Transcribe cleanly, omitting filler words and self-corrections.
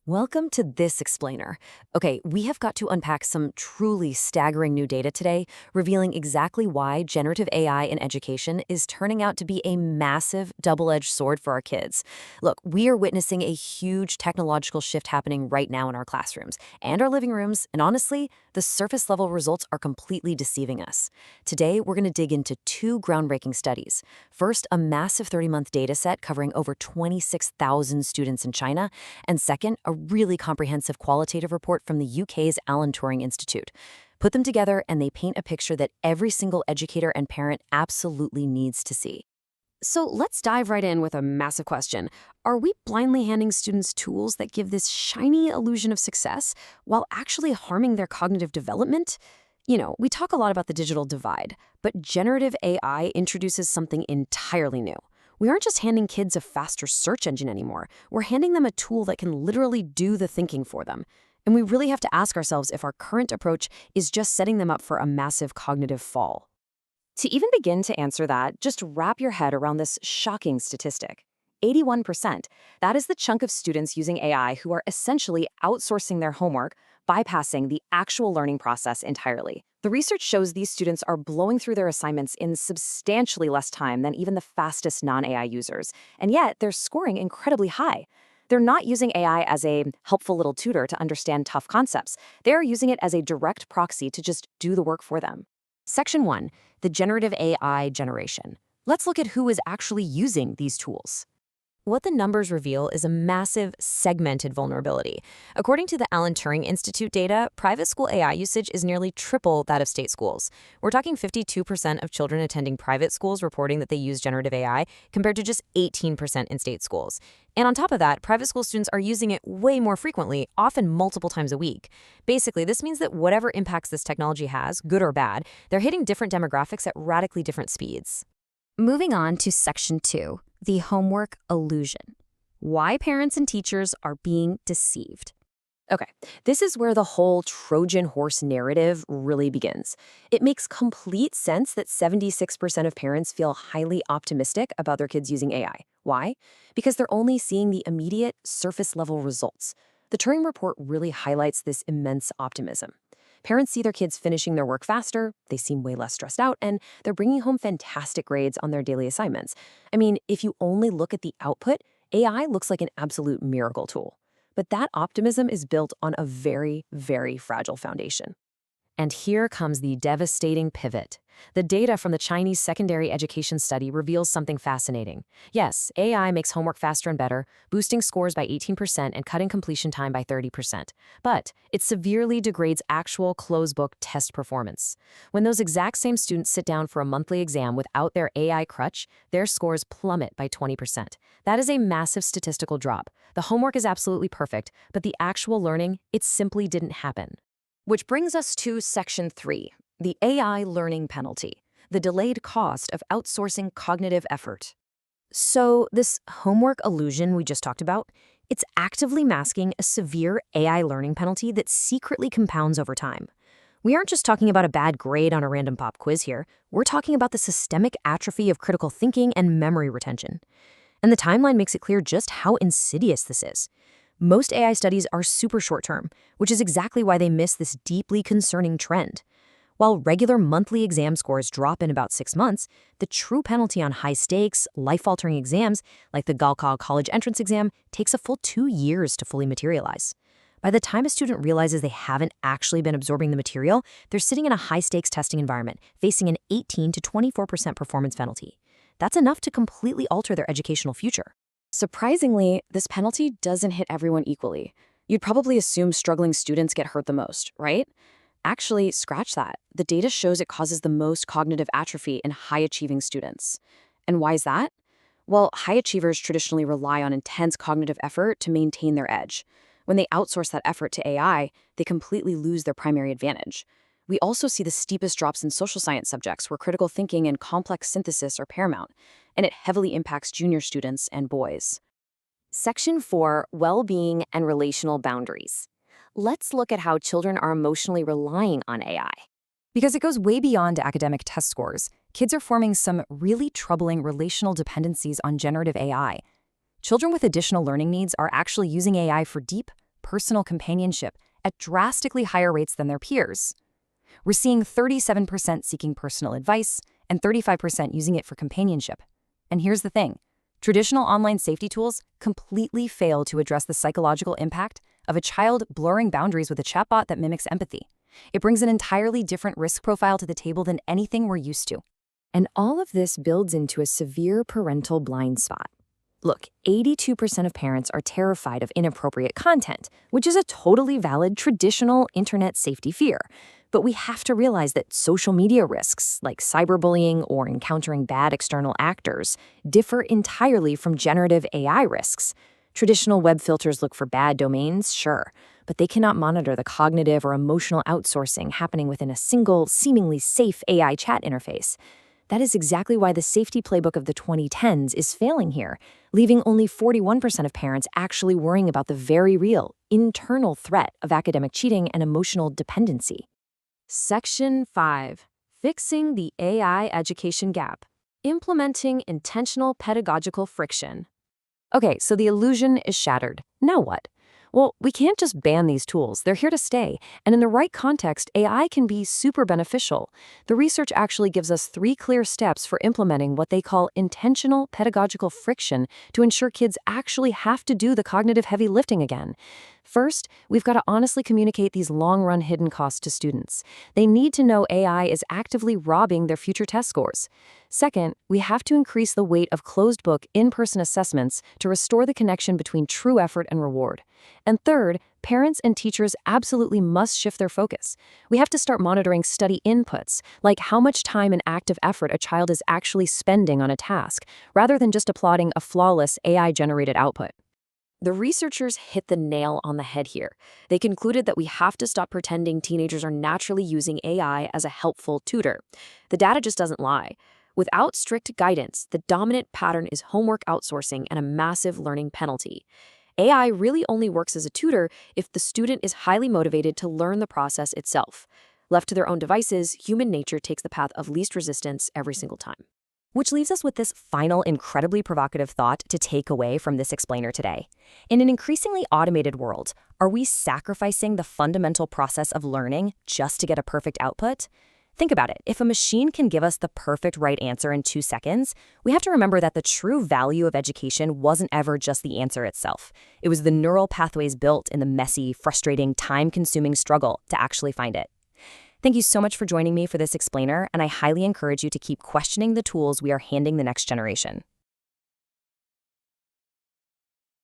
Welcome to this explainer. Okay, we have got to unpack some truly staggering new data today, revealing exactly why generative AI in education is turning out to be a massive double-edged sword for our kids. Look, we are witnessing a huge technological shift happening right now in our classrooms and our living rooms, and honestly, the surface-level results are completely deceiving us. Today, we're going to dig into two groundbreaking studies. First, a massive 30-month data set covering over 26,000 students in China, and second, a really comprehensive qualitative report from the UK's Alan Turing Institute. Put them together and they paint a picture that every single educator and parent absolutely needs to see. So let's dive right in with a massive question. Are we blindly handing students tools that give this shiny illusion of success while actually harming their cognitive development? We talk a lot about the digital divide, but generative AI introduces something entirely new. We aren't just handing kids a faster search engine anymore. We're handing them a tool that can literally do the thinking for them. And we really have to ask ourselves if our current approach is just setting them up for a massive cognitive fall. To even begin to answer that, just wrap your head around this shocking statistic. 81%. That is the chunk of students using AI who are essentially outsourcing their homework, bypassing the actual learning process entirely. The research shows these students are blowing through their assignments in substantially less time than even the fastest non-AI users, and yet they're scoring incredibly high. They're not using AI as a helpful little tutor to understand tough concepts. They're using it as a direct proxy to just do the work for them. Section 1, the generative AI generation. Let's look at who is actually using these tools. What the numbers reveal is a massive, segmented vulnerability. According to the Alan Turing Institute data, private school AI usage is nearly triple that of state schools. We're talking 52% of children attending private schools reporting that they use generative AI, compared to just 18% in state schools. And on top of that, private school students are using it way more frequently, often multiple times a week. Basically, this means that whatever impacts this technology has, good or bad, they're hitting different demographics at radically different speeds. Moving on to Section 2, the homework illusion. Why parents and teachers are being deceived. Okay, this is where the whole Trojan horse narrative really begins. It makes complete sense that 76% of parents feel highly optimistic about their kids using AI. Why? Because they're only seeing the immediate surface-level results. The Turing report really highlights this immense optimism. Parents see their kids finishing their work faster, they seem way less stressed out, and they're bringing home fantastic grades on their daily assignments. I mean, if you only look at the output, AI looks like an absolute miracle tool. But that optimism is built on a very, very fragile foundation. And here comes the devastating pivot. The data from the Chinese secondary education study reveals something fascinating. Yes, AI makes homework faster and better, boosting scores by 18% and cutting completion time by 30%. But it severely degrades actual closed-book test performance. When those exact same students sit down for a monthly exam without their AI crutch, their scores plummet by 20%. That is a massive statistical drop. The homework is absolutely perfect, but the actual learning, it simply didn't happen. Which brings us to Section 3, the AI learning penalty, the delayed cost of outsourcing cognitive effort. So this homework illusion we just talked about, it's actively masking a severe AI learning penalty that secretly compounds over time. We aren't just talking about a bad grade on a random pop quiz here. We're talking about the systemic atrophy of critical thinking and memory retention. And the timeline makes it clear just how insidious this is. Most AI studies are super short-term, which is exactly why they miss this deeply concerning trend. While regular monthly exam scores drop in about 6 months, the true penalty on high-stakes, life-altering exams, like the Gaokao college entrance exam, takes a full 2 years to fully materialize. By the time a student realizes they haven't actually been absorbing the material, they're sitting in a high-stakes testing environment, facing an 18 to 24% performance penalty. That's enough to completely alter their educational future. Surprisingly, this penalty doesn't hit everyone equally. You'd probably assume struggling students get hurt the most, right? Actually, scratch that. The data shows it causes the most cognitive atrophy in high-achieving students. And why is that? Well, high achievers traditionally rely on intense cognitive effort to maintain their edge. When they outsource that effort to AI, they completely lose their primary advantage. We also see the steepest drops in social science subjects where critical thinking and complex synthesis are paramount, and it heavily impacts junior students and boys. Section 4, well-being and relational boundaries. Let's look at how children are emotionally relying on AI. Because it goes way beyond academic test scores, kids are forming some really troubling relational dependencies on generative AI. Children with additional learning needs are actually using AI for deep, personal companionship at drastically higher rates than their peers. We're seeing 37% seeking personal advice and 35% using it for companionship. And here's the thing. Traditional online safety tools completely fail to address the psychological impact of a child blurring boundaries with a chatbot that mimics empathy. It brings an entirely different risk profile to the table than anything we're used to. And all of this builds into a severe parental blind spot. Look, 82% of parents are terrified of inappropriate content, which is a totally valid traditional internet safety fear. But we have to realize that social media risks, like cyberbullying or encountering bad external actors, differ entirely from generative AI risks. Traditional web filters look for bad domains, sure, but they cannot monitor the cognitive or emotional outsourcing happening within a single, seemingly safe AI chat interface. That is exactly why the safety playbook of the 2010s is failing here, leaving only 41% of parents actually worrying about the very real, internal threat of academic cheating and emotional dependency. Section 5. Fixing the AI Education Gap. Implementing intentional pedagogical friction. Okay, so the illusion is shattered. Now what? Well, we can't just ban these tools. They're here to stay. And in the right context, AI can be super beneficial. The research actually gives us 3 clear steps for implementing what they call intentional pedagogical friction to ensure kids actually have to do the cognitive heavy lifting again. First, we've got to honestly communicate these long-run hidden costs to students. They need to know AI is actively robbing their future test scores. Second, we have to increase the weight of closed-book, in-person assessments to restore the connection between true effort and reward. And third, parents and teachers absolutely must shift their focus. We have to start monitoring study inputs, like how much time and active effort a child is actually spending on a task, rather than just applauding a flawless AI-generated output. The researchers hit the nail on the head here. They concluded that we have to stop pretending teenagers are naturally using AI as a helpful tutor. The data just doesn't lie. Without strict guidance, the dominant pattern is homework outsourcing and a massive learning penalty. AI really only works as a tutor if the student is highly motivated to learn the process itself. Left to their own devices, human nature takes the path of least resistance every single time. Which leaves us with this final, incredibly provocative thought to take away from this explainer today. In an increasingly automated world, are we sacrificing the fundamental process of learning just to get a perfect output? Think about it. If a machine can give us the perfect right answer in 2 seconds, we have to remember that the true value of education wasn't ever just the answer itself. It was the neural pathways built in the messy, frustrating, time-consuming struggle to actually find it. Thank you so much for joining me for this explainer, and I highly encourage you to keep questioning the tools we are handing the next generation.